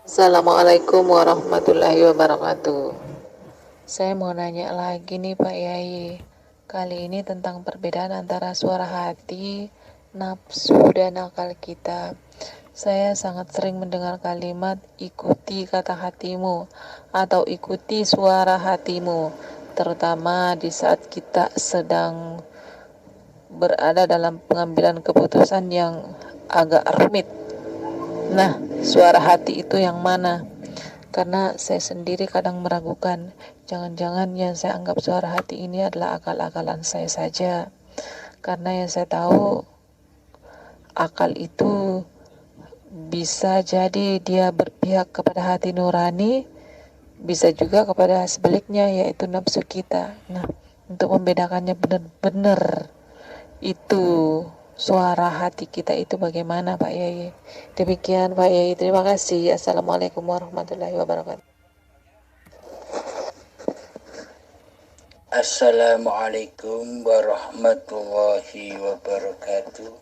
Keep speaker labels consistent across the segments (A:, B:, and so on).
A: Assalamualaikum warahmatullahi wabarakatuh. Saya mau nanya lagi nih Pak Yai. Kali ini tentang perbedaan antara suara hati, nafsu, dan akal kita. Saya sangat sering mendengar kalimat ikuti kata hatimu atau ikuti suara hatimu, terutama di saat kita sedang berada dalam pengambilan keputusan yang agak rumit. Nah, suara hati itu yang mana? Karena saya sendiri kadang meragukan, jangan-jangan yang saya anggap suara hati ini adalah akal-akalan saya saja. Karena yang saya tahu, akal itu bisa jadi dia berpihak kepada hati nurani, bisa juga kepada sebaliknya, yaitu nafsu kita. Nah, untuk membedakannya benar-benar itu suara hati kita itu bagaimana Pak Yai? Demikian Pak Yai, terima kasih. Assalamualaikum warahmatullahi wabarakatuh.
B: Assalamualaikum warahmatullahi wabarakatuh.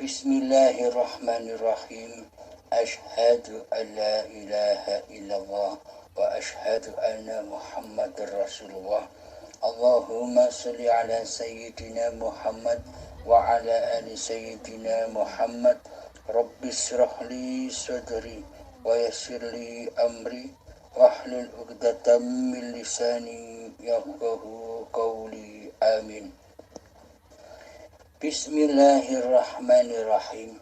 B: Bismillahirrahmanirrahim. Ashhadu an la ilaha illallah wa ashhadu anna Muhammadar Rasulullah. Allahumma salli ala sayyidina Muhammad wa ala ali sayyidina Muhammad. Rabbis shrahli sadri wa yassir li amri wahlul 'uqdatam min lisani yafqahu qawli. Amin. Bismillahirrahmanirrahim.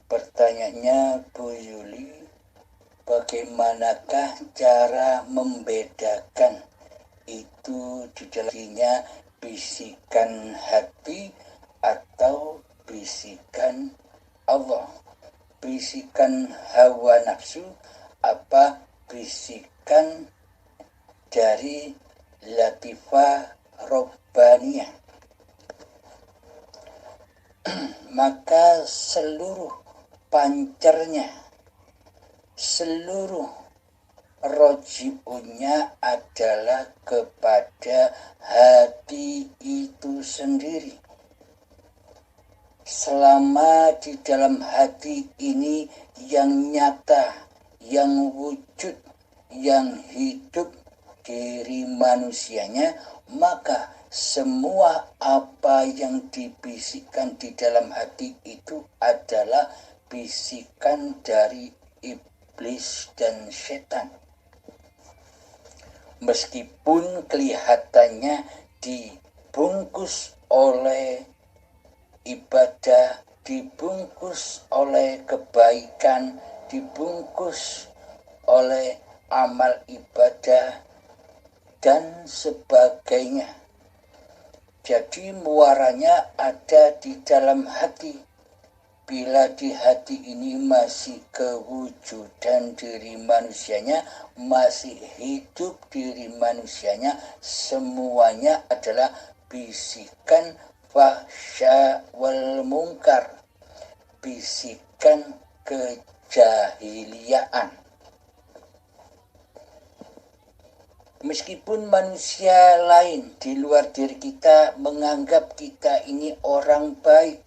B: Pertanyaannya Bu Yuli, bagaimanakah cara membedakan itu di dalamnya bisikan hati atau bisikan Allah? Bisikan hawa nafsu apa bisikan dari latifah robbaniyah? Maka seluruh pancernya, seluruh roji'unya adalah kepada hati itu sendiri. Selama di dalam hati ini yang nyata, yang wujud, yang hidup diri manusianya, maka semua apa yang dibisikkan di dalam hati itu adalah bisikan dari iblis dan setan. Meskipun kelihatannya dibungkus oleh ibadah, dibungkus oleh kebaikan, dibungkus oleh amal ibadah dan sebagainya. Jadi muaranya ada di dalam hati. Bila di hati ini masih kewujudan diri manusianya, masih hidup diri manusianya, semuanya adalah bisikan fahsya wal mungkar, bisikan kejahiliaan. Meskipun manusia lain di luar diri kita menganggap kita ini orang baik,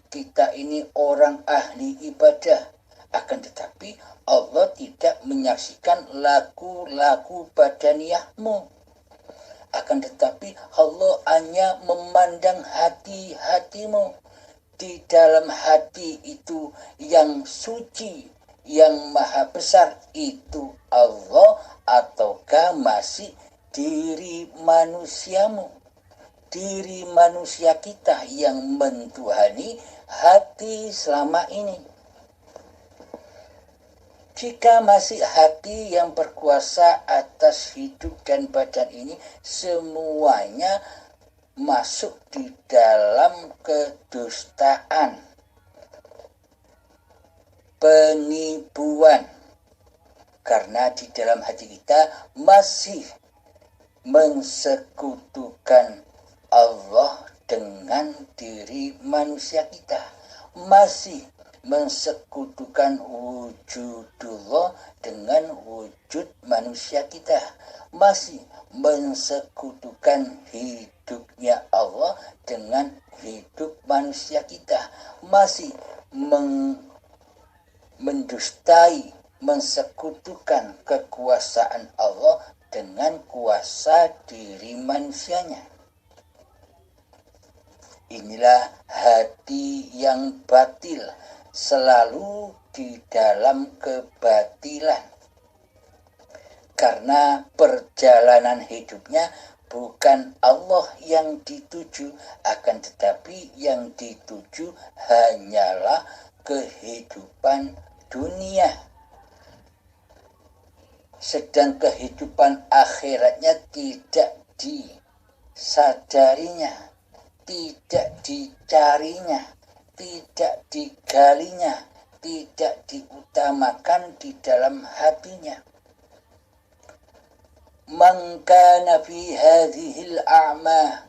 B: kita ini orang ahli ibadah, akan tetapi Allah tidak menyaksikan laku-laku badaniyahmu. Akan tetapi Allah hanya memandang hati-hatimu. Di dalam hati itu yang suci, yang maha besar itu Allah, ataukah masih diri manusiamu, diri manusia kita yang mentuhani hati selama ini? Jika masih hati yang berkuasa atas hidup dan badan ini, semuanya masuk di dalam kedustaan, penipuan. Karena di dalam hati kita masih mensekutukan Allah dengan diri manusia kita, masih mensekutukan wujudullah dengan wujud manusia kita, masih mensekutukan hidupnya Allah dengan hidup manusia kita, masih mendustai mensekutukan kekuasaan Allah dengan kuasa diri manusianya. Inilah hati yang batil, selalu di dalam kebatilan. Karena perjalanan hidupnya bukan Allah yang dituju, akan tetapi yang dituju hanyalah kehidupan dunia. Sedang kehidupan akhiratnya tidak disadarinya, tidak dicarinya, tidak digalinya, tidak diutamakan di dalam hatinya. Man kana fi hadhil a'ma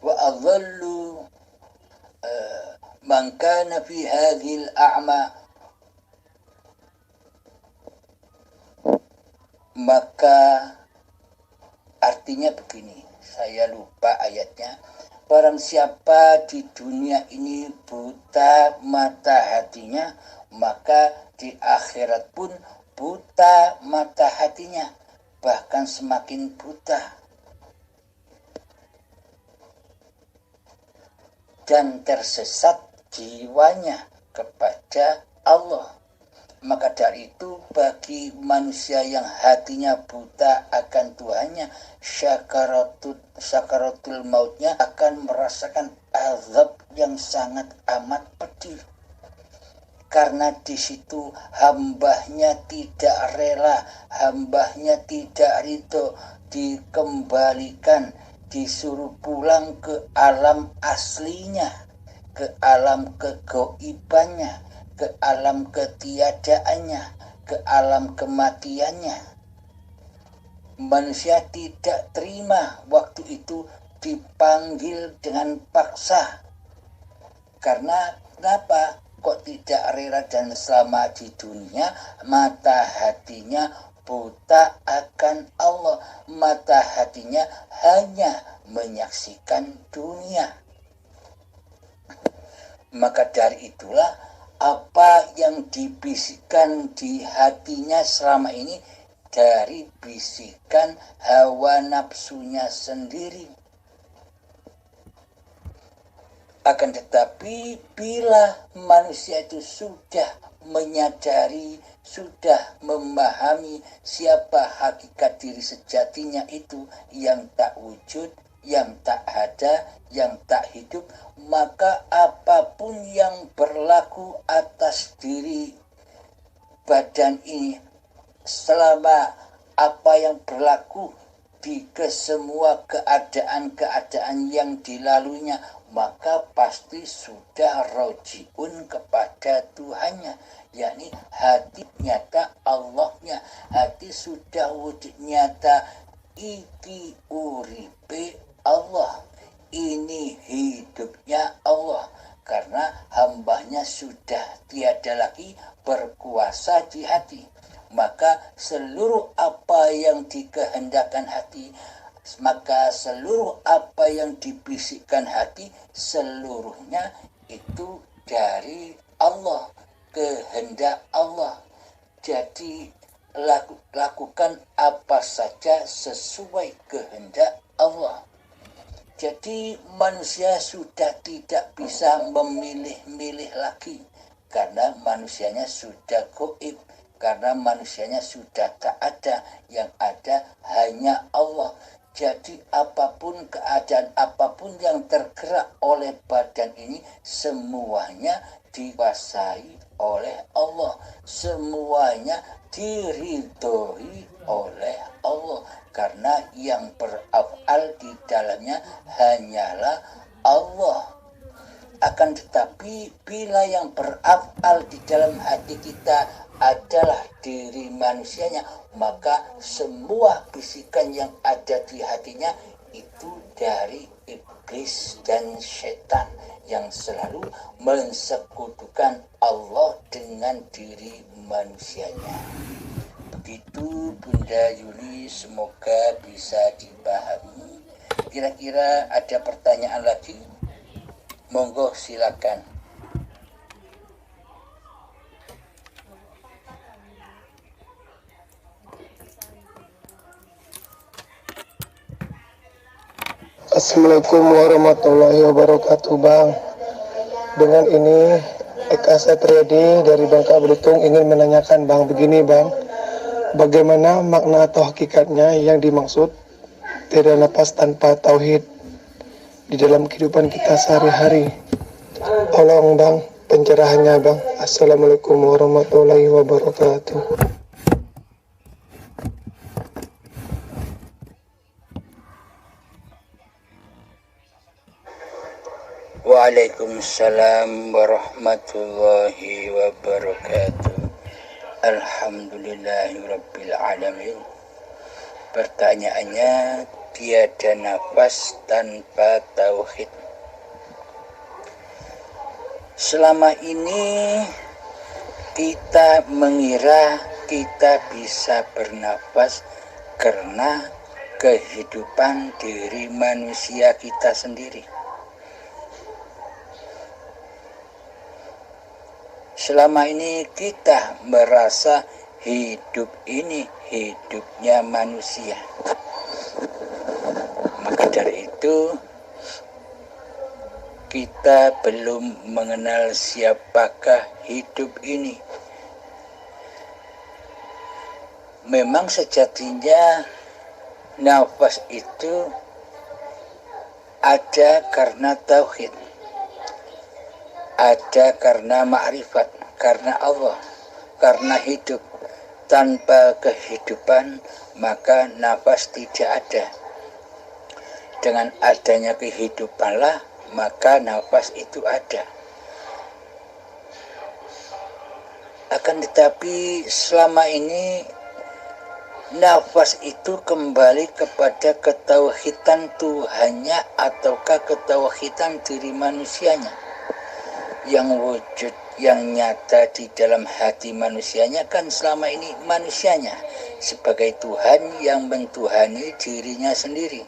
B: wa adhallu man kana fi hadhil a'ma, maka artinya begini, saya lupa ayatnya. Barang siapa di dunia ini buta mata hatinya, maka di akhirat pun buta mata hatinya, bahkan semakin buta. Dan tersesat jiwanya kepada Allah. Maka dari itu bagi manusia yang hatinya buta akan Tuhannya, syakaratul mautnya akan merasakan azab yang sangat amat pedih. Karena di situ hambanya tidak rela, hambanya tidak ridho, dikembalikan, disuruh pulang ke alam aslinya, ke alam kegoibannya, ke alam ketiadaannya, ke alam kematiannya. Manusia tidak terima waktu itu dipanggil dengan paksa. Karena kenapa? Kok tidak rela dan selama di dunia mata hatinya buta akan Allah, mata hatinya hanya menyaksikan dunia. Maka dari itulah apa yang dibisikkan di hatinya selama ini dari bisikan hawa nafsunya sendiri. Akan tetapi bila manusia itu sudah menyadari, sudah memahami siapa hakikat diri sejatinya itu yang tak wujud, yang tak ada, yang tak hidup, maka apapun yang berlaku atas diri badan ini, selama apa yang berlaku di kesemua keadaan-keadaan yang dilaluinya, maka pasti sudah rojiun kepada Tuhannya, yakni hati nyata Allahnya, hati sudah wujud nyata, iki uripe Allah, ini hidupnya Allah, karena hambanya sudah tiada lagi berkuasa di hati. Maka seluruh apa yang dikehendakkan hati, maka seluruh apa yang dibisikkan hati, seluruhnya itu dari Allah, kehendak Allah. Jadi lakukan apa saja sesuai kehendak Allah. Jadi manusia sudah tidak bisa memilih-milih lagi, karena manusianya sudah gaib, karena manusianya sudah tak ada, yang ada hanya Allah. Jadi apapun keadaan, apapun yang tergerak oleh badan ini, semuanya dikuasai oleh Allah, semuanya diridhoi oleh Allah, karena yang beraf'al di dalamnya hanyalah Allah. Akan tetapi bila yang beraf'al di dalam hati kita adalah diri manusianya, maka semua bisikan yang ada di hatinya itu dari iblis dan setan yang selalu mensekutukan Allah dengan diri manusianya. Begitu Bunda Yuli, semoga bisa dipahami. Kira-kira ada pertanyaan lagi? Monggo silakan.
C: Assalamualaikum warahmatullahi wabarakatuh, Bang. Dengan ini Eka Satriadi dari Bangka Belitung ingin menanyakan, Bang, begini, Bang. Bagaimana makna atau hakikatnya yang dimaksud tiada nafas tanpa tauhid di dalam kehidupan kita sehari-hari? Tolong, Bang, pencerahannya, Bang. Assalamualaikum warahmatullahi wabarakatuh.
B: Waalaikumsalam warahmatullahi wabarakatuh. Alhamdulillahirabbil alamin. Pertanyaannya, tiada nafas tanpa tauhid. Selama ini kita mengira kita bisa bernafas karena kehidupan diri manusia kita sendiri. Selama ini kita merasa hidup ini hidupnya manusia. Maka dari itu kita belum mengenal siapakah hidup ini. Memang sejatinya nafas itu ada karena tauhid, ada karena ma'rifat, karena Allah, karena hidup. Tanpa kehidupan maka nafas tidak ada. Dengan adanya kehidupanlah maka nafas itu ada. Akan tetapi selama ini nafas itu kembali kepada ketauhidan Tuhannya ataukah ketauhidan diri manusianya. Yang wujud, yang nyata di dalam hati manusianya kan selama ini manusianya sebagai Tuhan yang mentuhani dirinya sendiri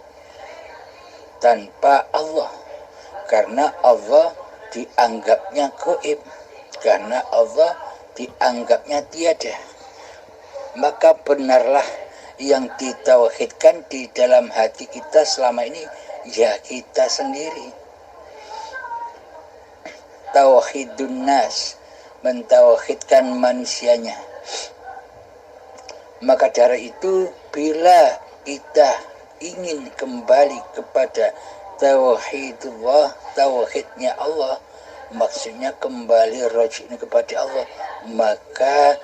B: tanpa Allah, karena Allah dianggapnya gaib, karena Allah dianggapnya tiada. Maka benarlah yang ditauhidkan di dalam hati kita selama ini ya kita sendiri. Tauhidun nas, mentauhidkan manusianya. Maka dari itu bila kita ingin kembali kepada tauhidullah, tauhidnya Allah, maksudnya kembali rajin kepada Allah, maka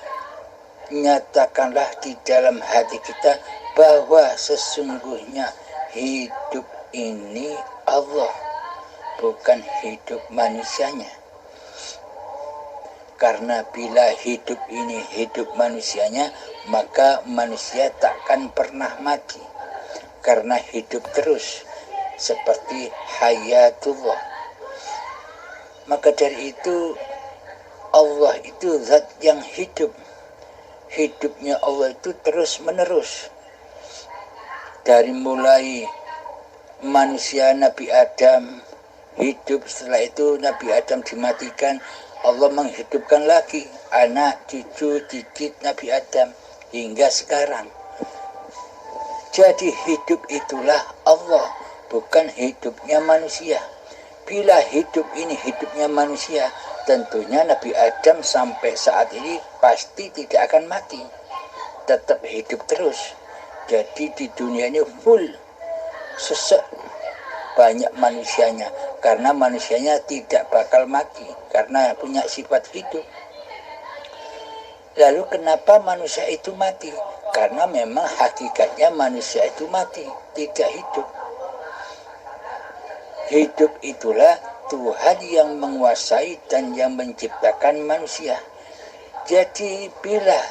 B: nyatakanlah di dalam hati kita bahwa sesungguhnya hidup ini Allah, bukan hidup manusianya. Karena bila hidup ini hidup manusianya, maka manusia takkan pernah mati. Karena hidup terus, seperti hayatullah. Maka dari itu, Allah itu zat yang hidup. Hidupnya Allah itu terus menerus. Dari mulai manusia Nabi Adam hidup, setelah itu Nabi Adam dimatikan, Allah menghidupkan lagi anak, cucu, cicit Nabi Adam hingga sekarang. Jadi hidup itulah Allah, bukan hidupnya manusia. Bila hidup ini hidupnya manusia, tentunya Nabi Adam sampai saat ini pasti tidak akan mati, tetap hidup terus. Jadi di dunia ini full sesek banyak manusianya, karena manusianya tidak bakal mati karena punya sifat hidup. Lalu kenapa manusia itu mati? Karena memang hakikatnya manusia itu mati, tidak hidup. Hidup itulah Tuhan yang menguasai dan yang menciptakan manusia. Jadi bila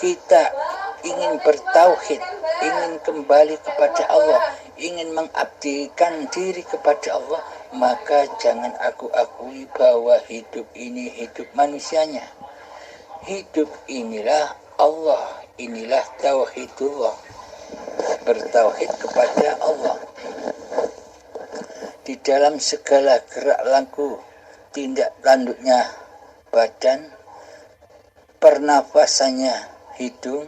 B: kita ingin bertauhid, ingin kembali kepada Allah, ingin mengabdikan diri kepada Allah, maka jangan aku akui bahwa hidup ini hidup manusianya. Hidup inilah Allah, inilah tauhidullah, bertauhid kepada Allah. Di dalam segala gerak laku, tindak tanduknya badan, pernafasannya hidung,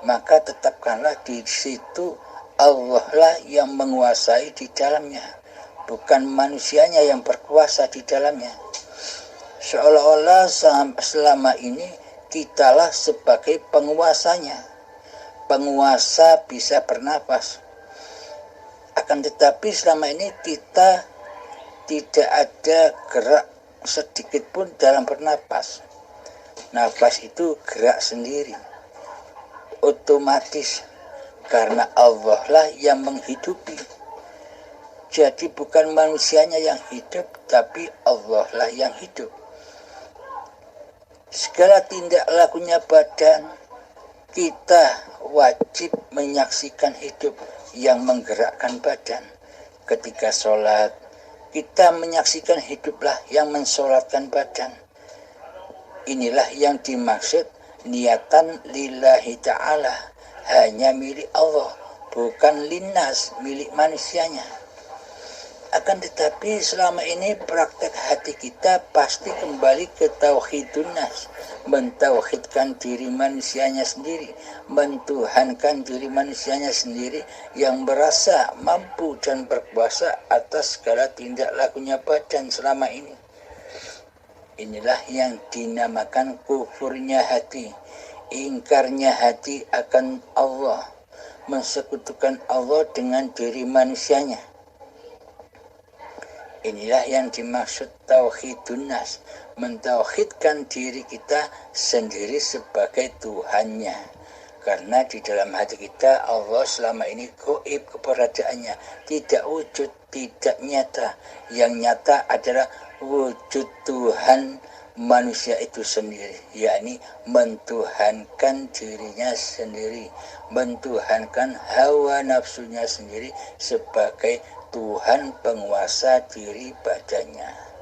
B: maka tetapkanlah di situ Allah lah yang menguasai di dalamnya, bukan manusianya yang berkuasa di dalamnya. Seolah-olah selama ini kitalah sebagai penguasanya. Penguasa bisa bernafas, akan tetapi selama ini kita tidak ada gerak sedikit pun dalam bernapas. Nafas itu gerak sendiri, otomatis, karena Allah lah yang menghidupi. Jadi bukan manusianya yang hidup, tapi Allah lah yang hidup. Segala tindak lakunya badan, kita wajib menyaksikan hidup yang menggerakkan badan. Ketika sholat, kita menyaksikan hiduplah yang mensolatkan badan. Inilah yang dimaksud niatan lillahi ta'ala, hanya milik Allah, bukan linnas, milik manusianya. Akan tetapi selama ini praktek hati kita pasti kembali ke tauhidun nas, mentauhidkan diri manusianya sendiri, mentuhankan diri manusianya sendiri yang merasa mampu dan berkuasa atas segala tindak lakunya badan selama ini. Inilah yang dinamakan kufurnya hati, ingkarnya hati akan Allah, mensekutukan Allah dengan diri manusianya. Inilah yang dimaksud tauhidun nas, mentauhidkan diri kita sendiri sebagai Tuhannya. Karena di dalam hati kita Allah selama ini gaib keberadaannya, tidak wujud, tidak nyata. Yang nyata adalah wujud Tuhan manusia itu sendiri, yakni mentuhankan dirinya sendiri, mentuhankan hawa nafsunya sendiri sebagai Tuhan penguasa diri badannya.